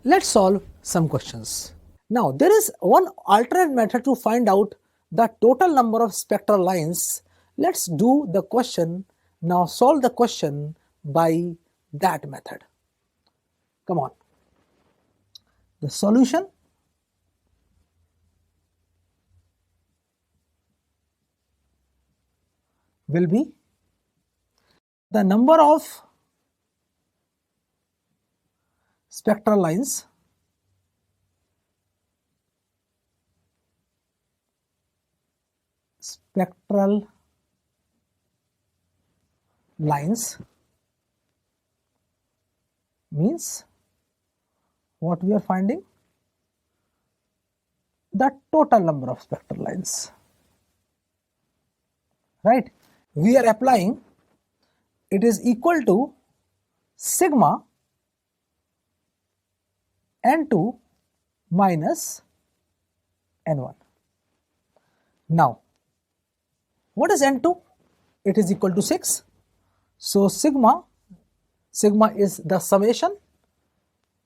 Let's solve some questions. Now, there is one alternate method to find out the total number of spectral lines. Let's do the question. Now, solve the question by that method. Come on. The solution will be the number of spectral lines means what we are finding? The total number of spectral lines. Right? We are applying, it is equal to sigma n2 minus n1. Now, what is n2? It is equal to 6. So, sigma is the summation.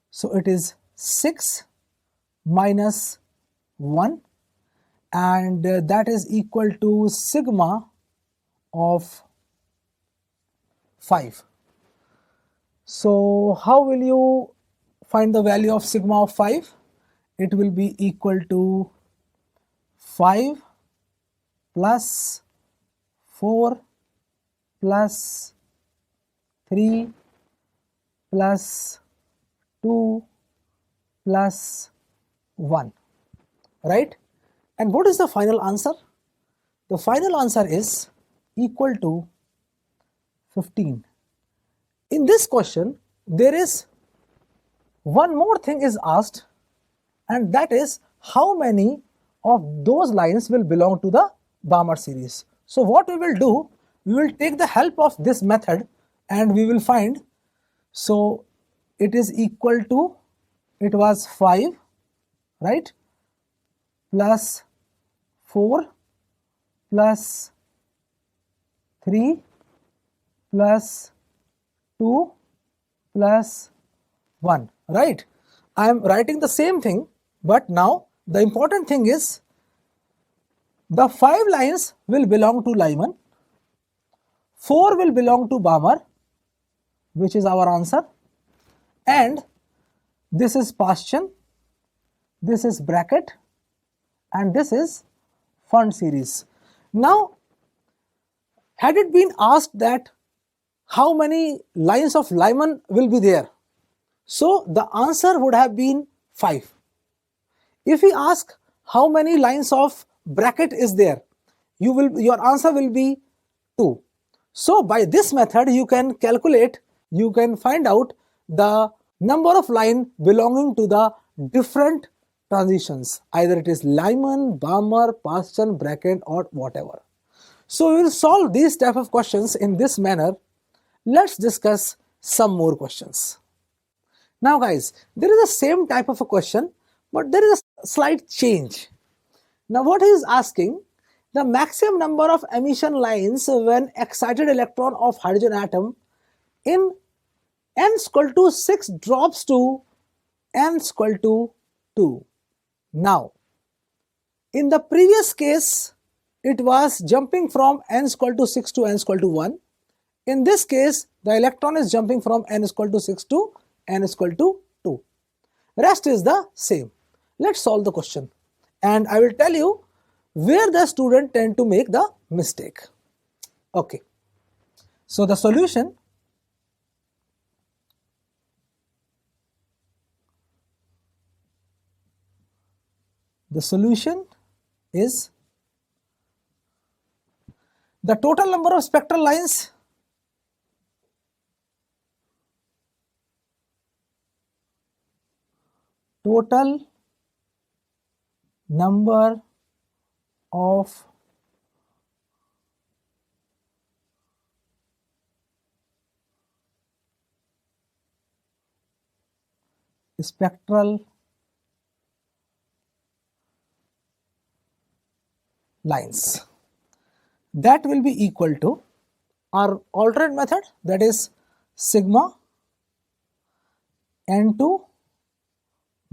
So, it is 6 minus 1, and that is equal to sigma of 5. So, how will you find the value of sigma of 5? It will be equal to 5 plus 4 plus 3 plus 2 plus 1, right? And what is the final answer? The final answer is equal to 15. In this question, there is one more thing is asked, and that is how many of those lines will belong to the Balmer series. So what we will do, we will take the help of this method and we will find. So it is equal to, it was 5, right, plus 4 plus 3 plus 2 plus 1, right? I am writing the same thing, but now the important thing is the 5 lines will belong to Lyman, 4 will belong to Balmer, which is our answer, and this is Paschen, this is Brackett, and this is Fund series. Now, had it been asked that how many lines of Lyman will be there, so the answer would have been 5. If we ask how many lines of Brackett is there, your answer will be 2. So by this method you can calculate, you can find out the number of line belonging to the different transitions, either it is Lyman, Balmer, Paschen, Brackett, or whatever. So we will solve these type of questions in this manner. Let's discuss some more questions. Now guys, there is the same type of a question, but there is a slight change. Now what he is asking, the maximum number of emission lines when excited electron of hydrogen atom in n is equal to 6 drops to n is equal to 2. Now, in the previous case, it was jumping from n is equal to 6 to n is equal to 1. In this case, the electron is jumping from n is equal to 6 to n is equal to 2. Rest is the same. Let's solve the question. And I will tell you where the student tend to make the mistake. Okay. So the solution is the total number of spectral lines spectral lines, that will be equal to our alternate method, that is sigma n2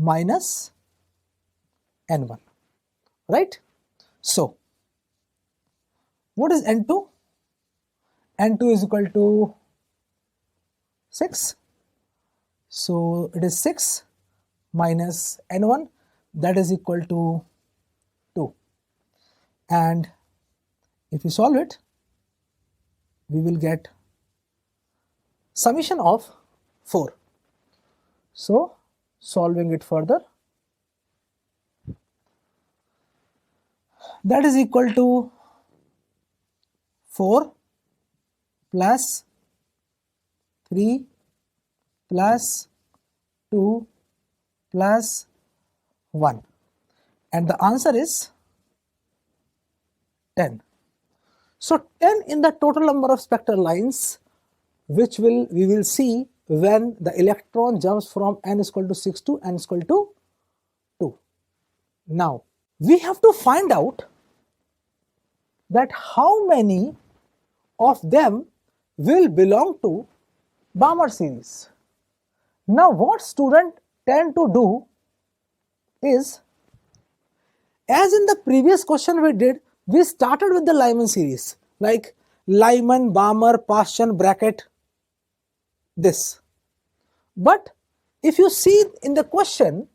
minus n1, right? So what is n2? n2 is equal to 6. So it is 6 minus n1, that is equal to 2. And if we solve it, we will get summation of 4. So solving it further, that is equal to 4 plus 3 plus 2 plus 1, and the answer is 10. So 10 in the total number of spectral lines which we will see when the electron jumps from n is equal to 6 to n is equal to 2. Now we have to find out that how many of them will belong to Balmer series. Now what students tend to do is, as in the previous question we did, we started with the Lyman series, like Lyman, Balmer, Paschen, bracket, this. But if you see in the question,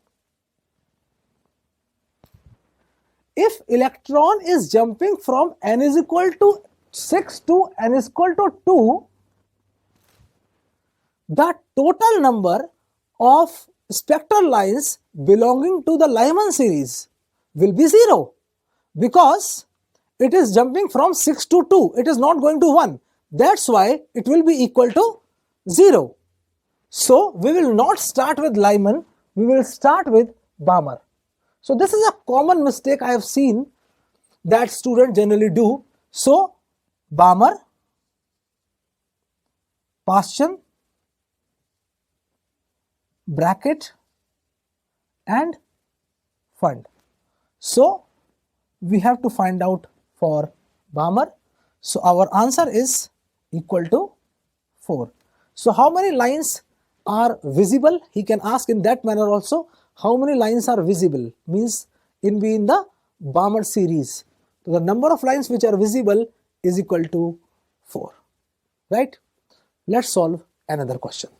if electron is jumping from n is equal to 6 to n is equal to 2, the total number of spectral lines belonging to the Lyman series will be 0, because it is jumping from 6 to 2, it is not going to 1. That's why it will be equal to 0. So we will not start with Lyman, we will start with Balmer. So this is a common mistake I have seen that students generally do. So Balmer, Paschen, bracket and fund. So we have to find out for Balmer. So our answer is equal to 4. So how many lines are visible? He can ask in that manner also. How many lines are visible? Means in the Balmer series. So the number of lines which are visible is equal to 4. Right? Let's solve another question.